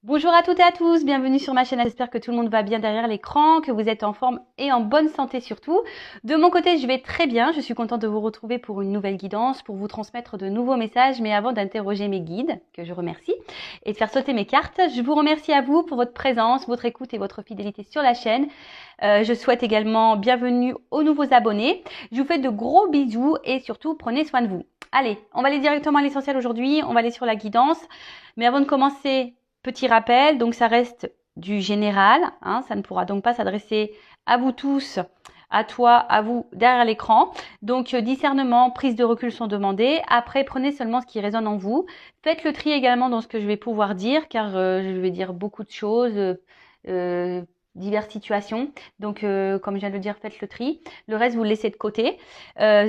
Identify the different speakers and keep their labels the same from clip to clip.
Speaker 1: Bonjour à toutes et à tous, bienvenue sur ma chaîne. J'espère que tout le monde va bien derrière l'écran, que vous êtes en forme et en bonne santé surtout. De mon côté, je vais très bien. Je suis contente de vous retrouver pour une nouvelle guidance, pour vous transmettre de nouveaux messages. Mais avant d'interroger mes guides, que je remercie, et de faire sauter mes cartes, je vous remercie à vous pour votre présence, votre écoute et votre fidélité sur la chaîne. Je souhaite également bienvenue aux nouveaux abonnés. Je vous fais de gros bisous et surtout, prenez soin de vous. Allez, on va aller directement à l'essentiel aujourd'hui. On va aller sur la guidance. Mais avant de commencer, petit rappel, donc ça reste du général, hein, ça ne pourra donc pas s'adresser à vous tous, à toi, à vous derrière l'écran. Donc discernement, prise de recul sont demandées. Après, prenez seulement ce qui résonne en vous. Faites le tri également dans ce que je vais pouvoir dire, car je vais dire beaucoup de choses, diverses situations. Donc, comme je viens de le dire, faites le tri. Le reste, vous le laissez de côté.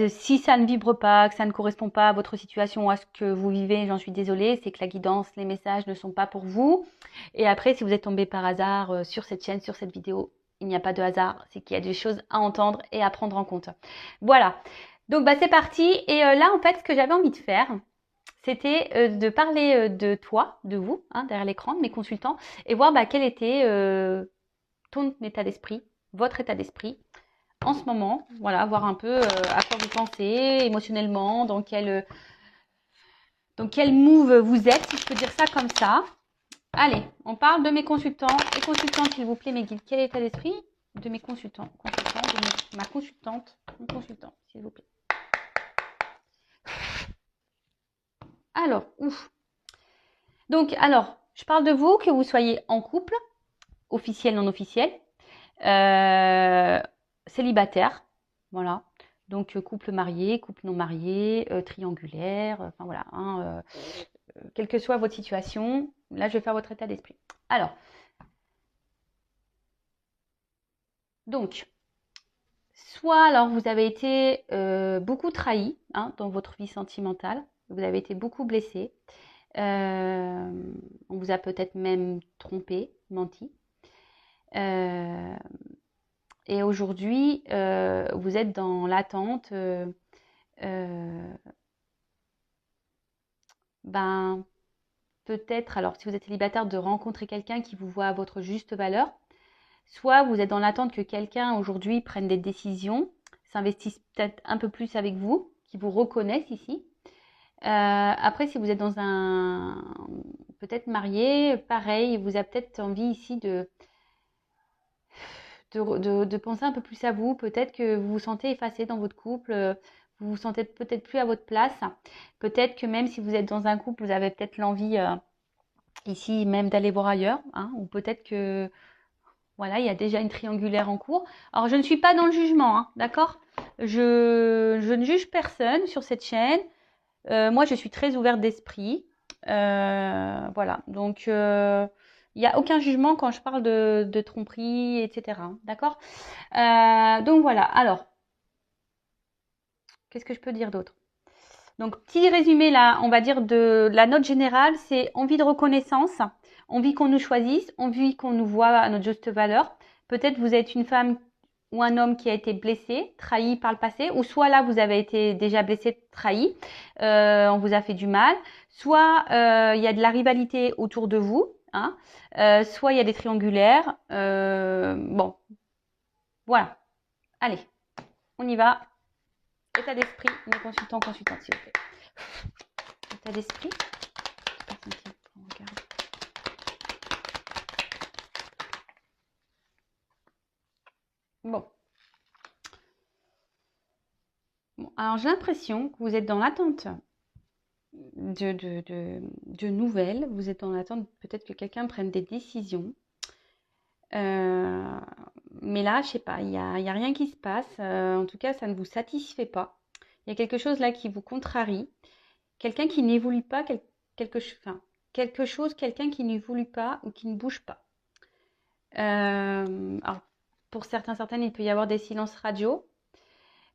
Speaker 1: Si ça ne vibre pas, que ça ne correspond pas à votre situation ou à ce que vous vivez, j'en suis désolée, c'est que la guidance, les messages ne sont pas pour vous. Et après, si vous êtes tombé par hasard sur cette chaîne, sur cette vidéo, il n'y a pas de hasard, c'est qu'il y a des choses à entendre et à prendre en compte. Voilà. Donc, c'est parti. Et là, en fait, ce que j'avais envie de faire, c'était de parler de toi, de vous, hein, derrière l'écran, de mes consultants, et voir quel était ton état d'esprit, votre état d'esprit en ce moment. Voilà, voir un peu à quoi vous pensez émotionnellement, dans quel move vous êtes, si je peux dire ça comme ça. Allez, on parle de mes consultants et consultantes, s'il vous plaît, mes guides. Quel état d'esprit de mes consultants, de ma consultante, mon consultant, s'il vous plaît. Alors, ouf. Donc, je parle de vous, que vous soyez en couple, officiel, non officiel, célibataire, voilà. Donc couple marié, couple non marié, triangulaire, enfin voilà, hein, quelle que soit votre situation, là je vais faire votre état d'esprit. Alors, donc, soit vous avez été beaucoup trahi, hein, dans votre vie sentimentale, vous avez été beaucoup blessé, on vous a peut-être même trompé, menti. Et aujourd'hui, vous êtes dans l'attente, peut-être, alors si vous êtes célibataire, de rencontrer quelqu'un qui vous voit à votre juste valeur. Soit vous êtes dans l'attente que quelqu'un aujourd'hui prenne des décisions, s'investisse peut-être un peu plus avec vous, qui vous reconnaisse ici. Après, si vous êtes dans peut-être marié, pareil, vous avez peut-être envie ici de penser un peu plus à vous. Peut-être que vous vous sentez effacé dans votre couple, vous vous sentez peut-être plus à votre place. Peut-être que même si vous êtes dans un couple, vous avez peut-être l'envie ici même d'aller voir ailleurs, hein, ou peut-être que voilà, il y a déjà une triangulaire en cours. Alors, je ne suis pas dans le jugement, hein, d'accord? Je ne juge personne sur cette chaîne. Moi, je suis très ouverte d'esprit. Voilà, donc il n'y a aucun jugement quand je parle de tromperie, etc. D'accord? Donc voilà, alors, qu'est-ce que je peux dire d'autre? Donc, petit résumé là, on va dire de la note générale, c'est envie de reconnaissance, envie qu'on nous choisisse, envie qu'on nous voit à notre juste valeur. Peut-être vous êtes une femme ou un homme qui a été blessé, trahi par le passé, ou soit là vous avez été déjà blessé, trahi, on vous a fait du mal, soit il y a de la rivalité autour de vous, hein, soit il y a des triangulaires. Bon, voilà. Allez, on y va. État d'esprit, mes consultants, consultantes, s'il vous plaît. État d'esprit. Bon. Bon, alors j'ai l'impression que vous êtes dans l'attente de nouvelles. Vous êtes dans l'attente peut-être que quelqu'un prenne des décisions. Mais là, je sais pas, il y a rien qui se passe. En tout cas, ça ne vous satisfait pas. Il y a quelque chose là qui vous contrarie. Quelqu'un qui n'évolue pas, quelque chose, quelqu'un qui n'évolue pas ou qui ne bouge pas. Alors, pour certaines, il peut y avoir des silences radio.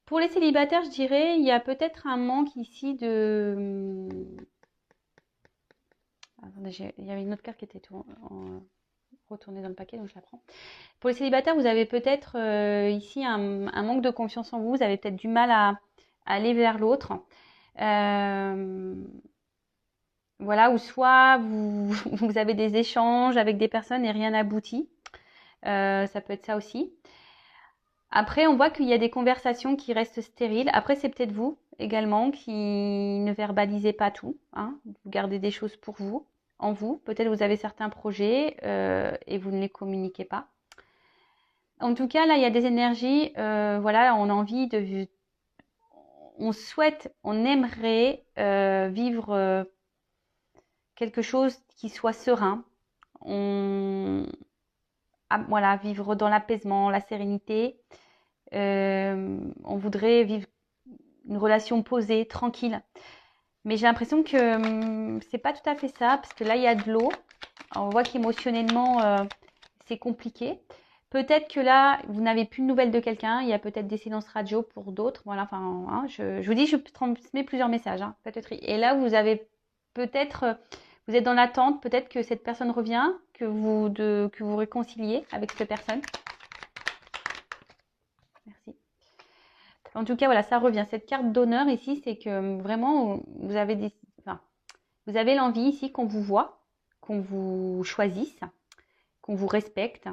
Speaker 1: Pour les célibataires, je dirais, il y a peut-être un manque ici de... Attendez, il y avait une autre carte qui était retournée dans le paquet, donc je la prends. Pour les célibataires, vous avez peut-être ici un manque de confiance en vous. Vous avez peut-être du mal à aller vers l'autre. Voilà, ou soit vous avez des échanges avec des personnes et rien n'aboutit. Ça peut être ça aussi. Après, on voit qu'il y a des conversations qui restent stériles. Après, c'est peut-être vous également qui ne verbalisez pas tout, hein. Vous gardez des choses pour vous, en vous. Peut-être vous avez certains projets et vous ne les communiquez pas. En tout cas, là, il y a des énergies. Voilà, on a envie de, on souhaite, on aimerait vivre quelque chose qui soit serein. Voilà, vivre dans l'apaisement, la sérénité. On voudrait vivre une relation posée, tranquille. Mais j'ai l'impression que c'est pas tout à fait ça, parce que là, il y a de l'eau. On voit qu'émotionnellement, c'est compliqué. Peut-être que là, vous n'avez plus de nouvelles de quelqu'un. Il y a peut-être des silences radio pour d'autres. Voilà, enfin, hein, je vous dis, je transmets plusieurs messages. Hein, peut-être. Et là, vous avez peut-être, vous êtes dans l'attente. Peut-être que cette personne revient, que vous réconciliez avec cette personne. Merci. En tout cas, voilà, ça revient. Cette carte d'honneur ici, c'est que vraiment, vous avez vous avez l'envie ici qu'on vous voit, qu'on vous choisisse, qu'on vous respecte.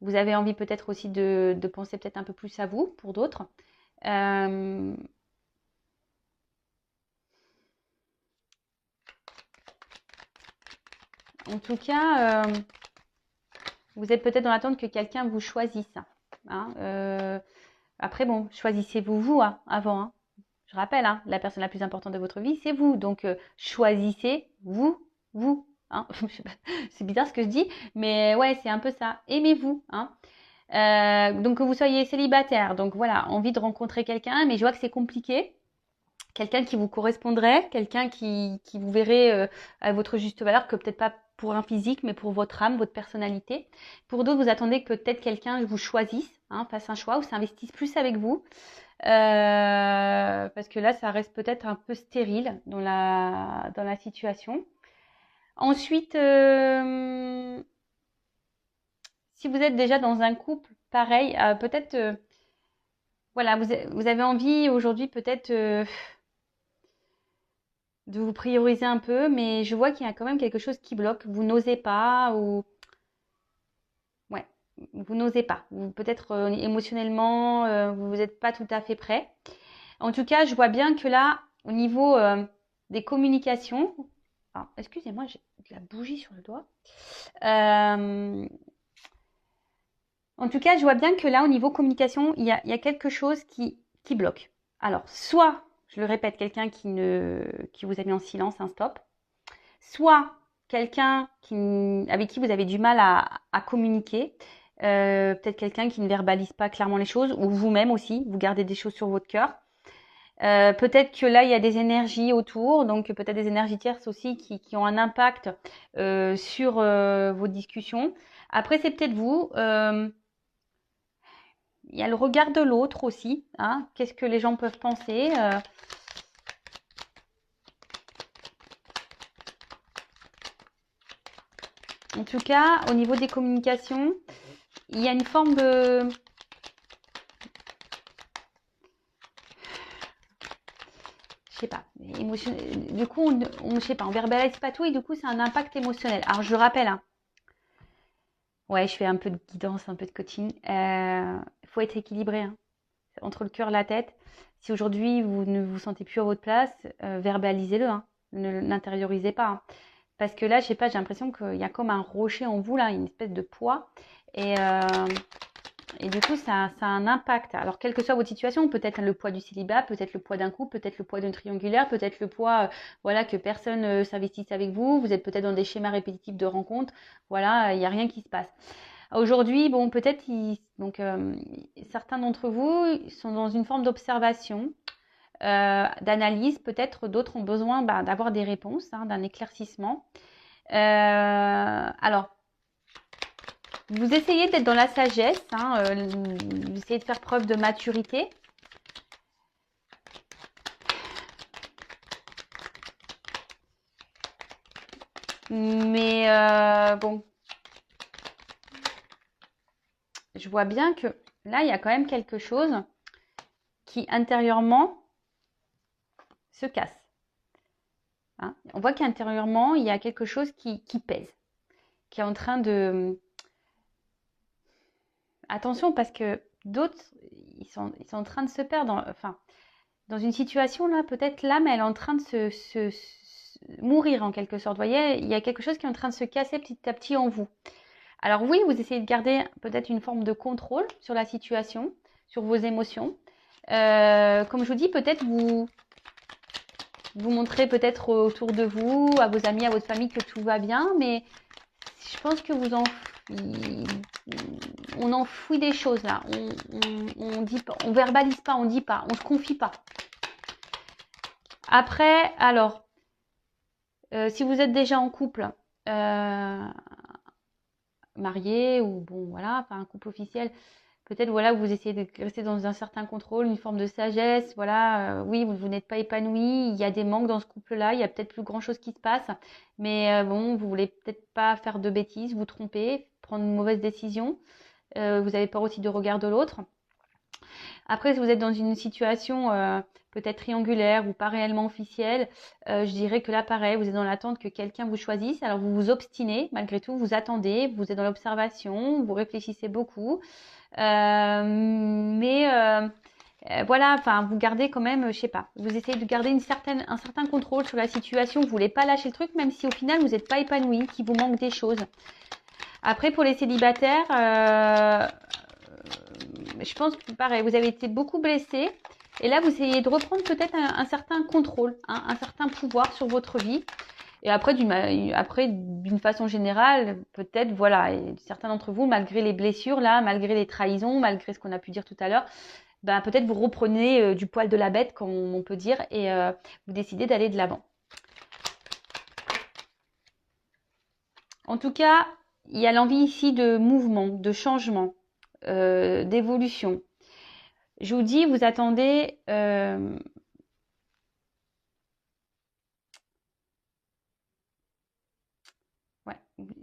Speaker 1: Vous avez envie peut-être aussi de penser peut-être un peu plus à vous pour d'autres. En tout cas, vous êtes peut-être dans l'attente que quelqu'un vous choisisse. Hein. Après, bon, choisissez-vous vous hein, avant. Hein. Je rappelle, hein, la personne la plus importante de votre vie, c'est vous. Donc, choisissez-vous, vous. Hein. C'est bizarre ce que je dis, mais ouais, c'est un peu ça. Aimez-vous. Hein. Donc, que vous soyez célibataire. Donc, voilà, envie de rencontrer quelqu'un, mais je vois que c'est compliqué. Quelqu'un qui vous correspondrait, quelqu'un qui vous verrait à votre juste valeur, que peut-être pas pour un physique, mais pour votre âme, votre personnalité. Pour d'autres, vous attendez que peut-être quelqu'un vous choisisse, hein, fasse un choix ou s'investisse plus avec vous. Parce que là, ça reste peut-être un peu stérile dans la situation. Ensuite, si vous êtes déjà dans un couple, pareil, peut-être, voilà, vous avez envie aujourd'hui peut-être de vous prioriser un peu, mais je vois qu'il y a quand même quelque chose qui bloque. Vous n'osez pas ou ouais, vous n'osez pas. Peut-être émotionnellement, vous n'êtes pas tout à fait prêt. En tout cas, je vois bien que là, au niveau des communications, excusez-moi, j'ai de la bougie sur le doigt. En tout cas, je vois bien que là, au niveau communication, il y a quelque chose qui bloque. Alors, soit, je le répète, quelqu'un qui vous a mis en silence, un stop. Soit quelqu'un avec qui vous avez du mal à communiquer. Peut-être quelqu'un qui ne verbalise pas clairement les choses, ou vous-même aussi, vous gardez des choses sur votre cœur. Peut-être que là, il y a des énergies autour, donc peut-être des énergies tierces aussi qui ont un impact sur vos discussions. Après, c'est peut-être vous. Il y a le regard de l'autre aussi. Hein. Qu'est-ce que les gens peuvent penser En tout cas, au niveau des communications, il y a une forme de... Je sais pas, du coup, je sais pas, on verbalise pas tout et du coup, c'est un impact émotionnel. Alors, je rappelle, hein, ouais, je fais un peu de guidance, un peu de coaching. Il faut être équilibré hein, entre le cœur et la tête. Si aujourd'hui, vous ne vous sentez plus à votre place, verbalisez-le. Hein, ne l'intériorisez pas. Hein. Parce que là, je sais pas, j'ai l'impression qu'il y a comme un rocher en vous, là, une espèce de poids. Et du coup, ça a un impact. Alors, quelle que soit votre situation, peut-être le poids du célibat, peut-être le poids d'un couple, peut-être le poids d'un triangulaire, peut-être le poids, voilà, que personne s'investisse avec vous. Vous êtes peut-être dans des schémas répétitifs de rencontres. Voilà, il n'y a rien qui se passe. Aujourd'hui, bon, peut-être, certains d'entre vous sont dans une forme d'observation, d'analyse. Peut-être d'autres ont besoin d'avoir des réponses, hein, d'un éclaircissement. Alors, vous essayez d'être dans la sagesse, hein, vous essayez de faire preuve de maturité. Mais bon, je vois bien que là, il y a quand même quelque chose qui intérieurement se casse. hein. On voit qu'intérieurement, il y a quelque chose qui pèse, qui est en train de... Attention, parce que d'autres, ils sont en train de se perdre. Enfin, dans une situation là, peut-être l'âme, elle est en train de mourir en quelque sorte. Vous voyez, il y a quelque chose qui est en train de se casser petit à petit en vous. Alors oui, vous essayez de garder peut-être une forme de contrôle sur la situation, sur vos émotions. Comme je vous dis, peut-être vous montrez peut-être autour de vous, à vos amis, à votre famille que tout va bien, mais je pense que on enfouit des choses là. On dit pas, on verbalise pas, on dit pas, on se confie pas. Après, alors, si vous êtes déjà en couple, marié ou bon voilà, enfin un couple officiel, peut-être voilà, vous essayez de rester dans un certain contrôle, une forme de sagesse, voilà, oui, vous n'êtes pas épanoui, il y a des manques dans ce couple-là, il y a peut-être plus grand-chose qui se passe, mais bon, vous voulez peut-être pas faire de bêtises, vous tromper, prendre une mauvaise décision, vous avez peur aussi du regard de l'autre. Après, si vous êtes dans une situation peut-être triangulaire ou pas réellement officielle, je dirais que là, pareil, vous êtes dans l'attente que quelqu'un vous choisisse. Alors, vous vous obstinez, malgré tout, vous attendez, vous êtes dans l'observation, vous réfléchissez beaucoup. Voilà, enfin, vous gardez quand même, je sais pas, vous essayez de garder un certain contrôle sur la situation. Vous voulez pas lâcher le truc, même si au final, vous n'êtes pas épanoui, qu'il vous manque des choses. Après, pour les célibataires, je pense que pareil, vous avez été beaucoup blessé. Et là, vous essayez de reprendre peut-être un certain contrôle, hein, un certain pouvoir sur votre vie. Et après, d'une façon générale, peut-être, voilà, et certains d'entre vous, malgré les blessures, là, malgré les trahisons, malgré ce qu'on a pu dire tout à l'heure, ben, peut-être vous reprenez du poil de la bête, comme on peut dire, et vous décidez d'aller de l'avant. En tout cas, il y a l'envie ici de mouvement, de changement, d'évolution. Je vous dis, vous attendez... ouais,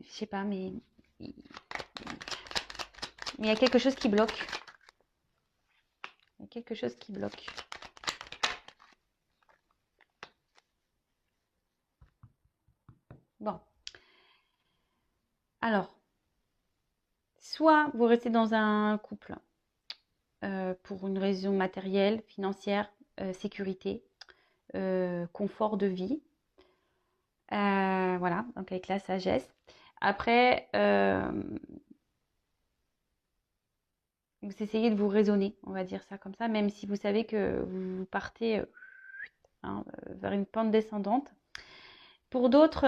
Speaker 1: je sais pas, mais il y a quelque chose qui bloque. Il y a quelque chose qui bloque. Bon. Alors, soit vous restez dans un couple pour une raison matérielle, financière, sécurité, confort de vie. Voilà, donc avec la sagesse. Après, vous essayez de vous raisonner, on va dire ça comme ça, même si vous savez que vous partez vers une pente descendante. Pour d'autres,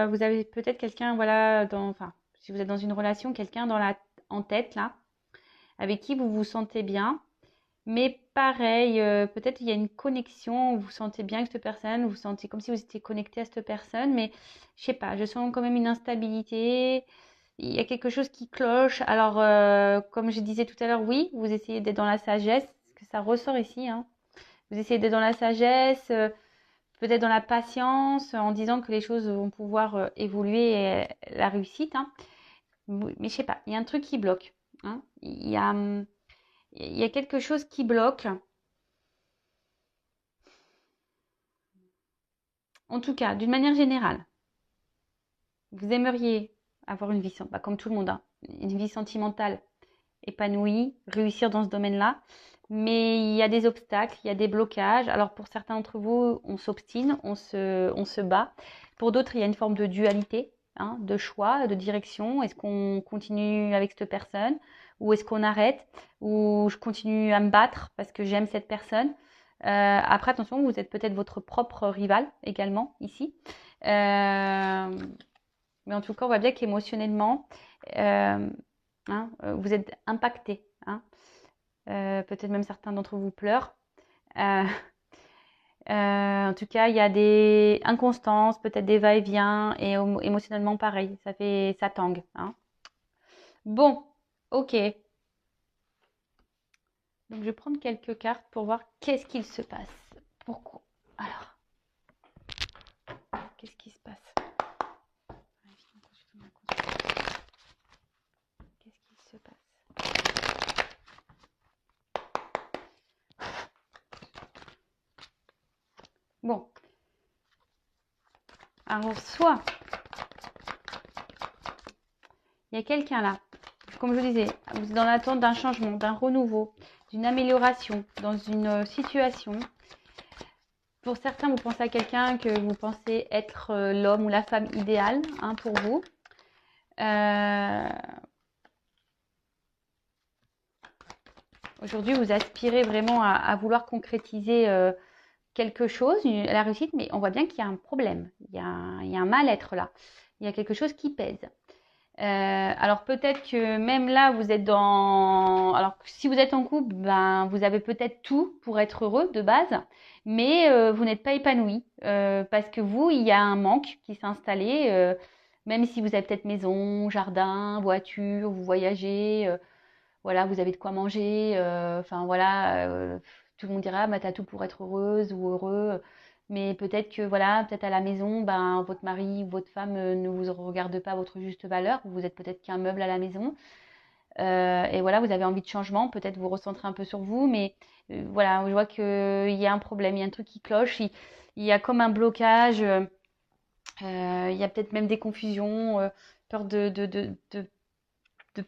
Speaker 1: vous avez peut-être quelqu'un, voilà, enfin, si vous êtes dans une relation, quelqu'un en tête là, avec qui vous vous sentez bien. Mais pareil, peut-être il y a une connexion, vous vous sentez bien avec cette personne, vous vous sentez comme si vous étiez connecté à cette personne, mais je sais pas, je sens quand même une instabilité, il y a quelque chose qui cloche. Alors, comme je disais tout à l'heure, oui, vous essayez d'être dans la sagesse, parce que ça ressort ici, hein. Vous essayez d'être dans la sagesse, peut-être dans la patience, en disant que les choses vont pouvoir évoluer et la réussite, hein. Mais je sais pas, il y a un truc qui bloque, hein. Il y a quelque chose qui bloque. En tout cas, d'une manière générale, vous aimeriez avoir une vie, bah, comme tout le monde, hein, une vie sentimentale épanouie, réussir dans ce domaine-là. Mais il y a des obstacles, il y a des blocages. Alors pour certains d'entre vous, on s'obstine, on se bat. Pour d'autres, il y a une forme de dualité, hein, de choix, de direction. Est-ce qu'on continue avec cette personne ou est-ce qu'on arrête ou je continue à me battre parce que j'aime cette personne. Après, attention, vous êtes peut-être votre propre rival également ici. Mais en tout cas, on voit bien qu'émotionnellement, hein, vous êtes impacté, hein. Peut-être même certains d'entre vous pleurent. En tout cas, il y a des inconstances, peut-être des va-et-vient, et émotionnellement pareil, ça tangue, hein. Bon, ok. Donc je vais prendre quelques cartes pour voir qu'est-ce qu'il se passe. Pourquoi? Alors, qu'est-ce qui se passe? Qu'est-ce qu'il se passe? Bon, Alors, soit il y a quelqu'un là, comme je vous disais, vous êtes dans l'attente d'un changement, d'un renouveau, d'une amélioration dans une situation. Pour certains, vous pensez à quelqu'un que vous pensez être l'homme ou la femme idéale hein, pour vous. Aujourd'hui, vous aspirez vraiment à vouloir concrétiser quelque chose, la réussite, mais on voit bien qu'il y a un problème, il y a un mal-être là, il y a quelque chose qui pèse. Alors peut-être que même là, vous êtes dans... Alors si vous êtes en couple, ben, vous avez peut-être tout pour être heureux de base, mais vous n'êtes pas épanoui parce que vous, il y a un manque qui s'est installé, même si vous avez peut-être maison, jardin, voiture, vous voyagez, voilà, vous avez de quoi manger, enfin voilà, tout le monde dira, bah, t'as tout pour être heureuse ou heureux. Mais peut-être que voilà, peut-être à la maison, ben, votre mari ou votre femme ne vous regarde pas à votre juste valeur. Vous êtes peut-être qu'un meuble à la maison. Et voilà, vous avez envie de changement. Peut-être vous recentrez un peu sur vous. Mais voilà, je vois qu'il y a un problème, il y a un truc qui cloche. Il y a comme un blocage. Il y a peut-être même des confusions, peur de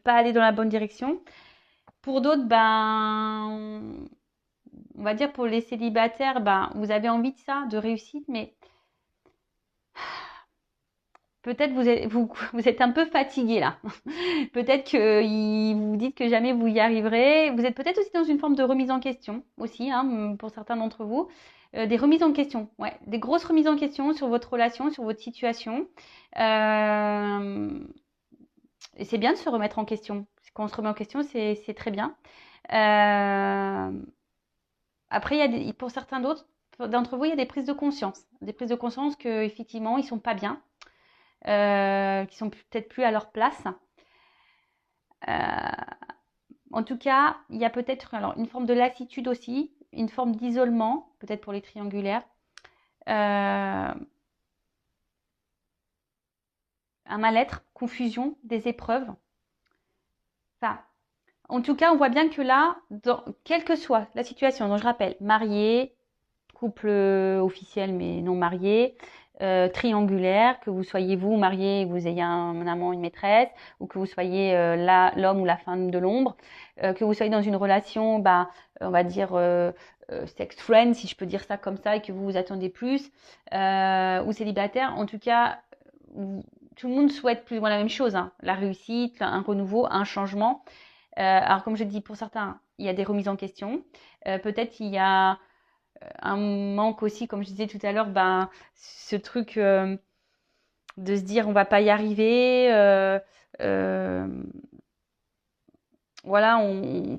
Speaker 1: pas aller dans la bonne direction. Pour d'autres, ben, on va dire pour les célibataires, ben, vous avez envie de ça, de réussite, mais peut-être vous êtes un peu fatigué là. Peut-être que vous vous dites que jamais vous y arriverez. Vous êtes peut-être aussi dans une forme de remise en question aussi, hein, pour certains d'entre vous. Des remises en question, ouais, des grosses remises en question sur votre relation, sur votre situation. Et c'est bien de se remettre en question. Quand on se remet en question, c'est très bien. Euh, Après, pour certains d'autres d'entre vous, il y a des prises de conscience. Des prises de conscience qu'effectivement, ils ne sont pas bien, qu'ils sont peut-être plus à leur place. Euh, En tout cas, il y a peut-être alors, une forme de lassitude aussi, une forme d'isolement, peut-être pour les triangulaires. Euh, un mal-être, confusion, des épreuves. Enfin, en tout cas, on voit bien que là, quelle que soit la situation, dont je rappelle, marié, couple officiel mais non marié, triangulaire, que vous soyez vous marié et que vous ayez un amant, une maîtresse, ou que vous soyez l'homme ou la femme de l'ombre, que vous soyez dans une relation, bah, on va dire sex friend, si je peux dire ça comme ça, et que vous vous attendez plus, ou célibataire, en tout cas, tout le monde souhaite plus ou moins la même chose, hein, la réussite, un renouveau, un changement. Alors comme je dis, pour certains, il y a des remises en question. Peut-être il y a un manque aussi, comme je disais tout à l'heure, ben, ce truc de se dire on va pas y arriver. Euh, voilà, on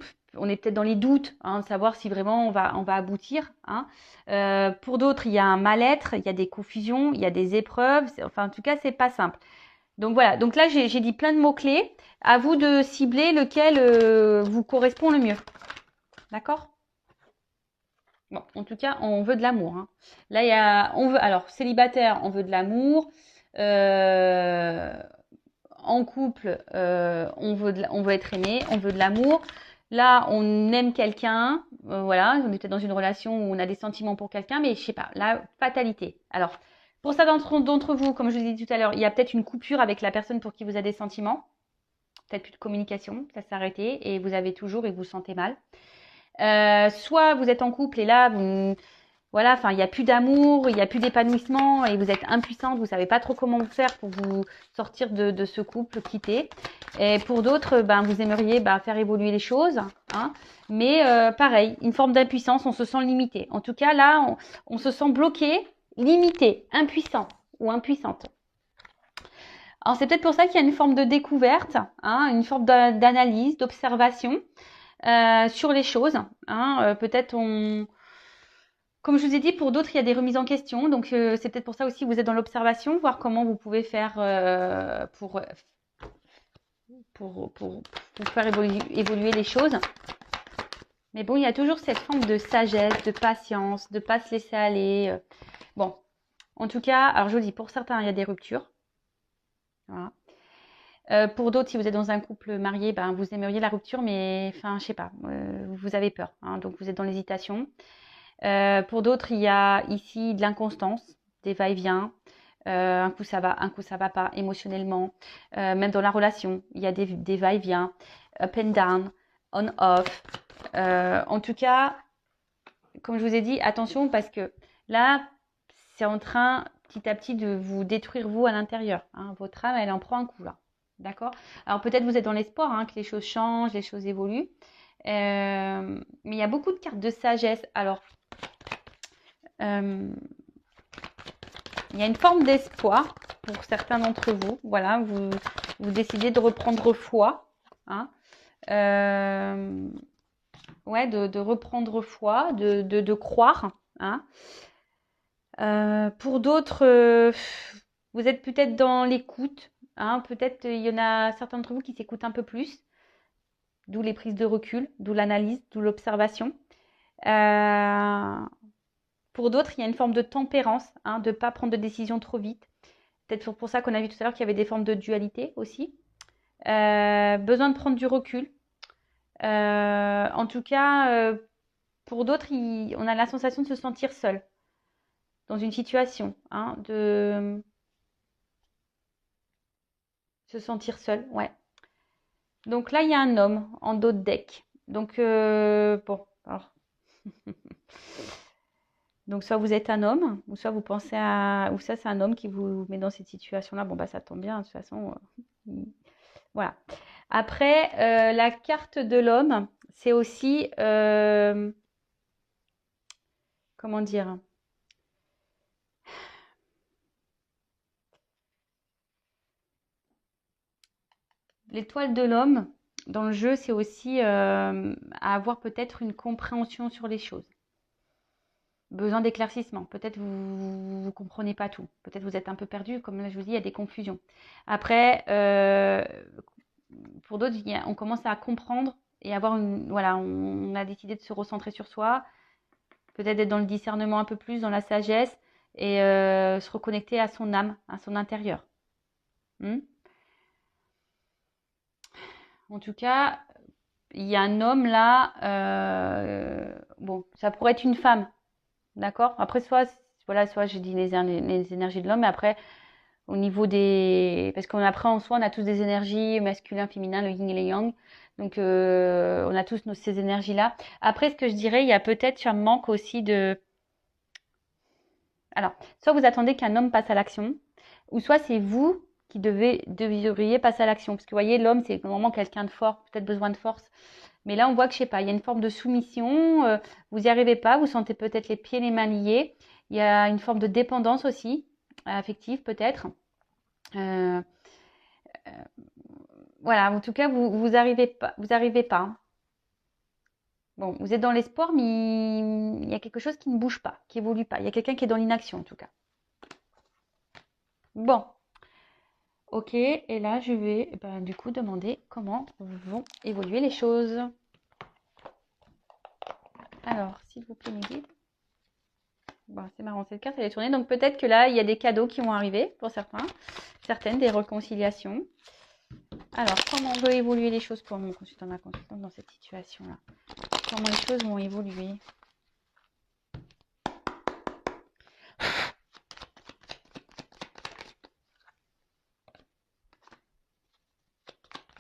Speaker 1: est peut-être dans les doutes, hein, de savoir si vraiment on va aboutir. Hein. Pour d'autres, il y a un mal-être, il y a des confusions, il y a des épreuves. Enfin, en tout cas, c'est pas simple. Donc voilà, donc là, j'ai dit plein de mots-clés. À vous de cibler lequel vous correspond le mieux. D'accord? Bon, en tout cas, on veut de l'amour. Hein. Là, on veut, alors, célibataire, on veut de l'amour. Euh, En couple, on veut être aimé, on veut de l'amour. Là, on aime quelqu'un, voilà, on est peut-être dans une relation où on a des sentiments pour quelqu'un, mais je sais pas, la fatalité. Alors, pour ça d'entre vous, comme je vous ai dit tout à l'heure, il y a peut-être une coupure avec la personne pour qui vous avez des sentiments, peut-être plus de communication, ça s'est arrêté et vous avez toujours et vous vous sentez mal. Soit vous êtes en couple et là, voilà, enfin, il n'y a plus d'amour, il n'y a plus d'épanouissement et vous êtes impuissante, vous ne savez pas trop comment faire pour vous sortir de ce couple quitté. Et pour d'autres, ben, vous aimeriez faire évoluer les choses, hein, mais pareil, une forme d'impuissance, on se sent limité. En tout cas, là, on se sent bloqué, limité, impuissant ou impuissante. Alors, c'est peut-être pour ça qu'il y a une forme de découverte, hein, une forme d'analyse, d'observation sur les choses. Hein, peut-être comme je vous ai dit, pour d'autres, il y a des remises en question. Donc, c'est peut-être pour ça aussi que vous êtes dans l'observation, voir comment vous pouvez faire pour faire évoluer les choses. Mais bon, il y a toujours cette forme de sagesse, de patience, de ne pas se laisser aller. Bon, en tout cas, alors je vous dis, pour certains, il y a des ruptures. Voilà. Pour d'autres, si vous êtes dans un couple marié, ben, vous aimeriez la rupture, mais enfin, je sais pas, vous avez peur, hein, donc vous êtes dans l'hésitation. Pour d'autres, il y a ici de l'inconstance, des va-et-vient. Un coup ça va pas émotionnellement. Même dans la relation, il y a des va-et-vient, up and down, on off. En tout cas, comme je vous ai dit, attention parce que là, c'est en train petit à petit de vous détruire vous à l'intérieur. Hein. Votre âme, elle en prend un coup là. D'accord? Alors peut-être vous êtes dans l'espoir que les choses changent, les choses évoluent. Mais il y a beaucoup de cartes de sagesse. Alors, il y a une forme d'espoir pour certains d'entre vous. Voilà, vous décidez de reprendre foi. Hein. Ouais, de reprendre foi, de croire. Hein. Pour d'autres, vous êtes peut-être dans l'écoute. Hein. Peut-être il y en a certains d'entre vous qui s'écoutent un peu plus. D'où les prises de recul, d'où l'analyse, d'où l'observation. Pour d'autres, il y a une forme de tempérance, de ne pas prendre de décision trop vite. Peut-être pour ça qu'on a vu tout à l'heure qu'il y avait des formes de dualité aussi. Besoin de prendre du recul. En tout cas, pour d'autres, on a la sensation de se sentir seul dans une situation, de se sentir seul, ouais. Donc là, il y a un homme en dos de deck. Donc, bon, alors. Donc, soit vous êtes un homme, ou soit vous pensez à... Ou ça, c'est un homme qui vous met dans cette situation-là. Bon, bah, ça tombe bien, de toute façon. Voilà. Après, la carte de l'homme, c'est aussi... comment dire? L'étoile de l'homme, dans le jeu, c'est aussi à avoir peut-être une compréhension sur les choses. Besoin d'éclaircissement. Peut-être vous ne comprenez pas tout. Peut-être vous êtes un peu perdu. Comme là, je vous dis, il y a des confusions. Après, pour d'autres, on commence à comprendre et avoir une... Voilà, on a décidé de se recentrer sur soi. Peut-être d'être dans le discernement un peu plus, dans la sagesse et se reconnecter à son âme, à son intérieur. En tout cas, il y a un homme là. Bon, ça pourrait être une femme. D'accord? Après, soit j'ai dit les énergies de l'homme, mais après, au niveau des... Parce qu'après, en soi, on a tous des énergies masculin, féminin, le yin et le yang. Donc, on a tous ces énergies-là. Après, ce que je dirais, il y a peut-être un manque aussi de... Alors, soit vous attendez qu'un homme passe à l'action, ou soit c'est vous qui devriez passer à l'action. Parce que vous voyez, l'homme, c'est vraiment quelqu'un de fort, peut-être besoin de force. Mais là, on voit que, je sais pas, il y a une forme de soumission, vous n'y arrivez pas, vous sentez peut-être les pieds, les mains liés. Il y a une forme de dépendance aussi, affective peut-être. Voilà, en tout cas, vous arrivez pas. Vous arrivez pas. Bon, vous êtes dans l'espoir, mais il y a quelque chose qui ne bouge pas, qui évolue pas. Il y a quelqu'un qui est dans l'inaction, en tout cas. Bon, ok, et là, je vais du coup demander comment vont évoluer les choses. Alors, s'il vous plaît, mes guides. Bon, c'est marrant, cette carte, elle est tournée. Donc, peut-être que là, il y a des cadeaux qui vont arriver pour certaines, des réconciliations. Alors, comment on veut évoluer les choses pour mon consultant, ma consultante dans cette situation-là? Comment les choses vont évoluer?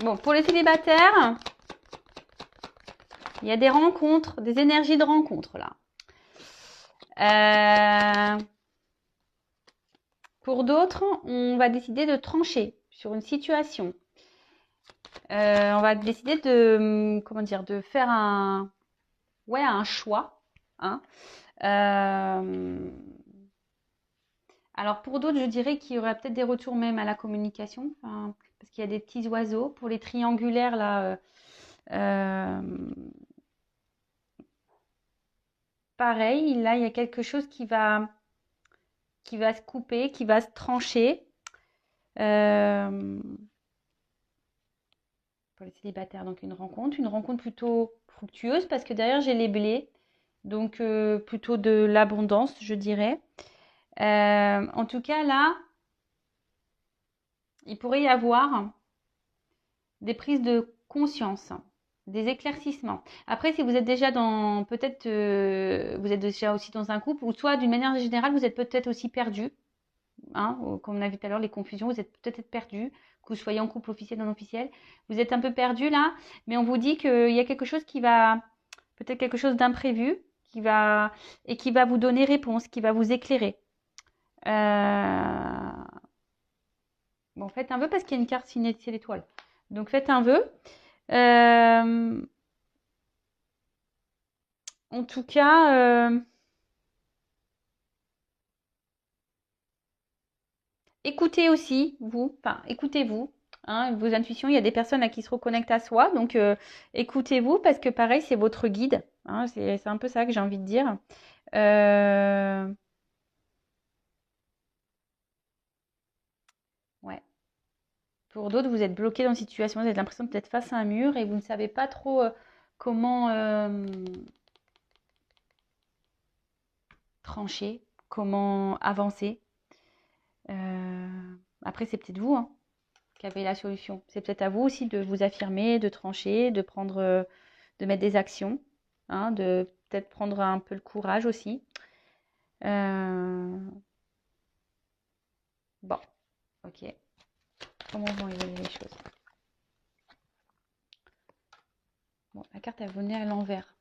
Speaker 1: Bon, pour les célibataires, il y a des rencontres, des énergies de rencontre là. Pour d'autres, on va décider de trancher sur une situation. On va décider de, comment dire, de faire un choix. Alors pour d'autres, je dirais qu'il y aurait peut-être des retours même à la communication, parce qu'il y a des petits oiseaux. Pour les triangulaires là, pareil, là il y a quelque chose qui va se couper, qui va se trancher. Pour les célibataires, donc une rencontre plutôt fructueuse parce que derrière j'ai les blés, donc plutôt de l'abondance, je dirais. En tout cas, là, il pourrait y avoir des prises de conscience, des éclaircissements. Après, si vous êtes déjà dans, peut-être, vous êtes déjà aussi dans un couple, ou soit d'une manière générale, vous êtes peut-être aussi perdu. hein, comme on a vu tout à l'heure, les confusions, vous êtes peut-être perdu, que vous soyez en couple officiel, non officiel. Vous êtes un peu perdu là, mais on vous dit qu'il y a quelque chose qui va, peut-être quelque chose d'imprévu, qui va vous donner réponse, qui va vous éclairer. Bon, faites un vœu parce qu'il y a une carte signée de l'étoile. Donc faites un vœu. En tout cas, écoutez aussi, vous, enfin, écoutez-vous, hein, vos intuitions. Il y a des personnes à qui se reconnectent à soi, donc écoutez-vous parce que pareil, c'est votre guide. Hein, c'est un peu ça que j'ai envie de dire. Ouais. Pour d'autres, vous êtes bloqué dans une situation, vous avez l'impression d'être face à un mur et vous ne savez pas trop comment trancher, comment avancer. Après, c'est peut-être vous, hein, qui avez la solution. C'est peut-être à vous aussi de vous affirmer, de trancher, de prendre, de mettre des actions, hein, de peut-être prendre un peu le courage aussi. Bon, ok. Comment vont évoluer les choses? Bon, la carte elle venait à l'envers.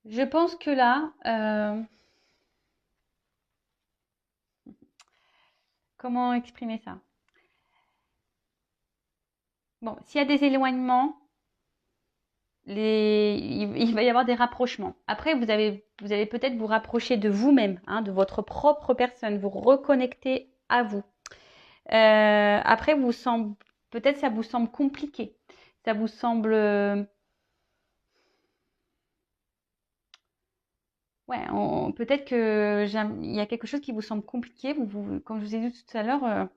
Speaker 1: Je pense que là, comment exprimer ça? Bon, s'il y a des éloignements, il va y avoir des rapprochements. Après, vous allez peut-être vous rapprocher de vous-même, hein, de votre propre personne, vous reconnecter à vous. Après, peut-être ça vous semble compliqué. Ça vous semble, ouais, peut-être que il y a quelque chose qui vous semble compliqué. Comme je vous ai dit tout à l'heure,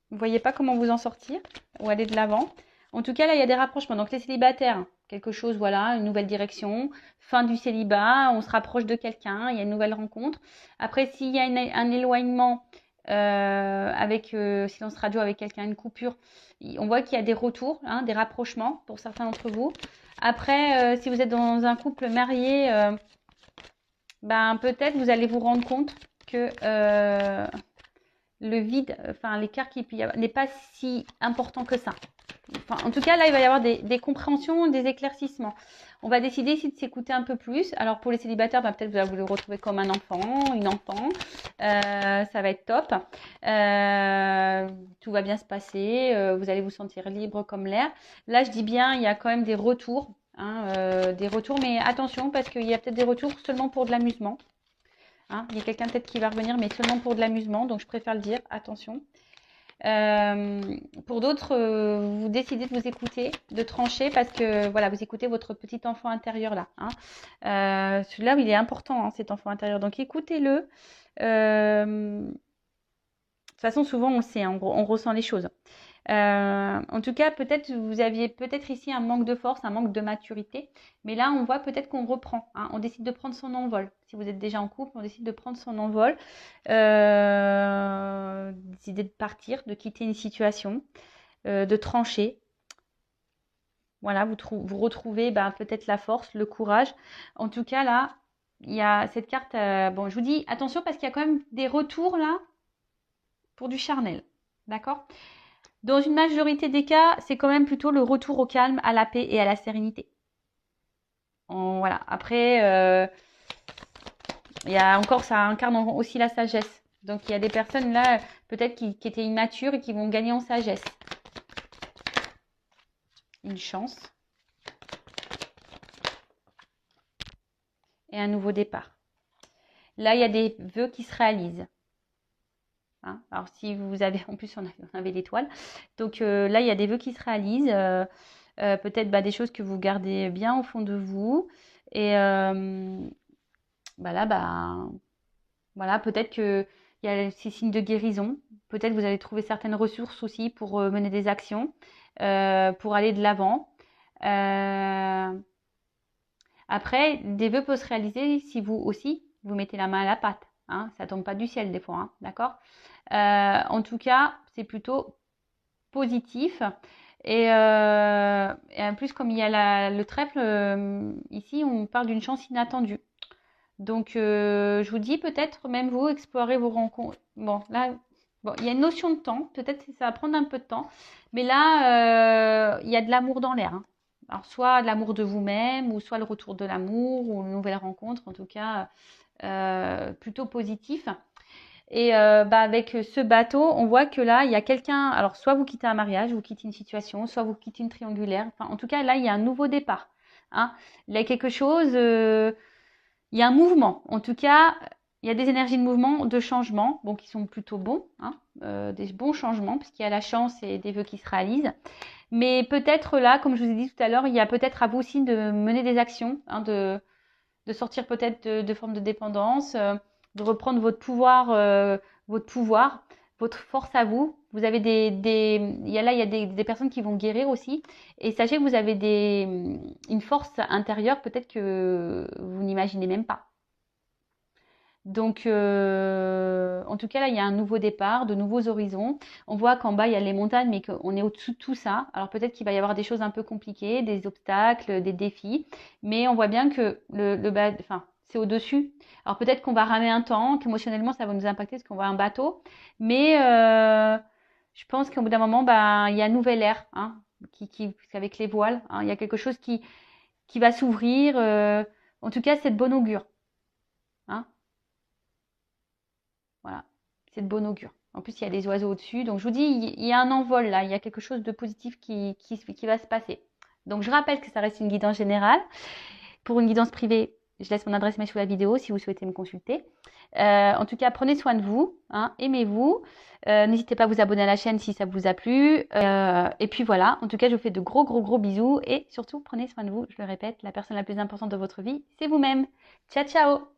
Speaker 1: vous voyez pas comment vous en sortir ou aller de l'avant. En tout cas, là, il y a des rapprochements. Donc, les célibataires, quelque chose, voilà, une nouvelle direction, fin du célibat, on se rapproche de quelqu'un, il y a une nouvelle rencontre. Après, s'il y a un éloignement avec silence radio avec quelqu'un, une coupure, on voit qu'il y a des retours, hein, des rapprochements pour certains d'entre vous. Après, si vous êtes dans un couple marié, ben peut-être vous allez vous rendre compte que le vide, enfin l'écart qu'il peut y avoir n'est pas si important que ça. Enfin, en tout cas, là, il va y avoir des compréhensions, des éclaircissements. On va décider ici de s'écouter un peu plus. Alors, pour les célibataires, ben, peut-être vous allez vous le retrouver comme un enfant, une enfant. Ça va être top. Tout va bien se passer. Vous allez vous sentir libre comme l'air. Là, je dis bien, il y a quand même des retours. Hein, des retours, mais attention, parce qu'il y a peut-être des retours seulement pour de l'amusement. Hein, il y a quelqu'un peut-être qui va revenir, mais seulement pour de l'amusement. Donc, je préfère le dire. Attention. Pour d'autres, vous décidez de vous écouter, de trancher parce que voilà, vous écoutez votre petit enfant intérieur là. Hein. Celui-là, il est important, hein, cet enfant intérieur. Donc écoutez-le. De toute façon, souvent on sait, hein, on ressent les choses. En tout cas, peut-être vous aviez peut-être ici un manque de force, un manque de maturité, mais là on voit peut-être qu'on reprend, hein, on décide de prendre son envol. Si vous êtes déjà en couple, on décide de prendre son envol, décider de partir, de quitter une situation, de trancher. Voilà, vous retrouvez ben, peut-être la force, le courage. En tout cas là, il y a cette carte. Bon, je vous dis attention parce qu'il y a quand même des retours là pour du charnel, d'accord? Dans une majorité des cas, c'est quand même plutôt le retour au calme, à la paix et à la sérénité. Voilà. Après, il y a encore, ça incarne aussi la sagesse. Donc, il y a des personnes là, peut-être qui étaient immatures et qui vont gagner en sagesse. Une chance. Et un nouveau départ. Là, il y a des vœux qui se réalisent. Hein, alors, si vous avez, en plus, on avait l'étoile. Donc, là, il y a des vœux qui se réalisent. Peut-être bah, des choses que vous gardez bien au fond de vous. Et bah là, bah, voilà, peut-être qu'il y a ces signes de guérison. Peut-être vous allez trouver certaines ressources aussi pour mener des actions, pour aller de l'avant. Après, des vœux peuvent se réaliser si vous aussi, vous mettez la main à la pâte. Hein, ça tombe pas du ciel des fois, hein, d'accord? En tout cas, c'est plutôt positif. Et en plus, comme il y a le trèfle, ici, on parle d'une chance inattendue. Donc, je vous dis peut-être même vous explorer vos rencontres. Bon, là, bon, il y a une notion de temps. Peut-être que ça va prendre un peu de temps. Mais là, il y a de l'amour dans l'air, hein. Alors, soit l'amour de vous-même, ou soit le retour de l'amour, ou une nouvelle rencontre, en tout cas, plutôt positif. Et avec ce bateau, on voit que là, il y a quelqu'un. Alors, soit vous quittez un mariage, vous quittez une situation, soit vous quittez une triangulaire. Enfin, en tout cas, là, il y a un nouveau départ, hein. Il y a quelque chose. Il y a un mouvement. En tout cas, il y a des énergies de mouvement, de changement, bon, qui sont plutôt bons, hein, des bons changements, puisqu'il y a la chance et des vœux qui se réalisent. Mais peut-être là, comme je vous ai dit tout à l'heure, il y a peut-être à vous aussi de mener des actions, hein, de sortir peut-être de formes de dépendance, de reprendre votre pouvoir, votre force à vous. Vous avez il y a des personnes qui vont guérir aussi. Et sachez que vous avez une force intérieure peut-être que vous n'imaginez même pas. Donc, en tout cas, là, il y a un nouveau départ, de nouveaux horizons. On voit qu'en bas, il y a les montagnes, mais qu'on est au-dessous de tout ça. Alors, peut-être qu'il va y avoir des choses un peu compliquées, des obstacles, des défis. Mais on voit bien que enfin, c'est au-dessus. Alors, peut-être qu'on va ramer un temps, qu'émotionnellement, ça va nous impacter parce qu'on voit un bateau. Mais je pense qu'au bout d'un moment, il y a un nouvel air, hein, avec les voiles, hein, il y a quelque chose qui va s'ouvrir. En tout cas, c'est de bon augure, hein. Voilà, c'est de bon augure. En plus, il y a des oiseaux au-dessus. Donc, je vous dis, il y a un envol là. Il y a quelque chose de positif qui va se passer. Donc, je rappelle que ça reste une guidance générale. Pour une guidance privée, je laisse mon adresse mail sous la vidéo si vous souhaitez me consulter. En tout cas, prenez soin de vous, hein, aimez-vous. N'hésitez pas à vous abonner à la chaîne si ça vous a plu. Et puis voilà, en tout cas, je vous fais de gros, gros, gros bisous. Et surtout, prenez soin de vous. Je le répète, la personne la plus importante de votre vie, c'est vous-même. Ciao, ciao!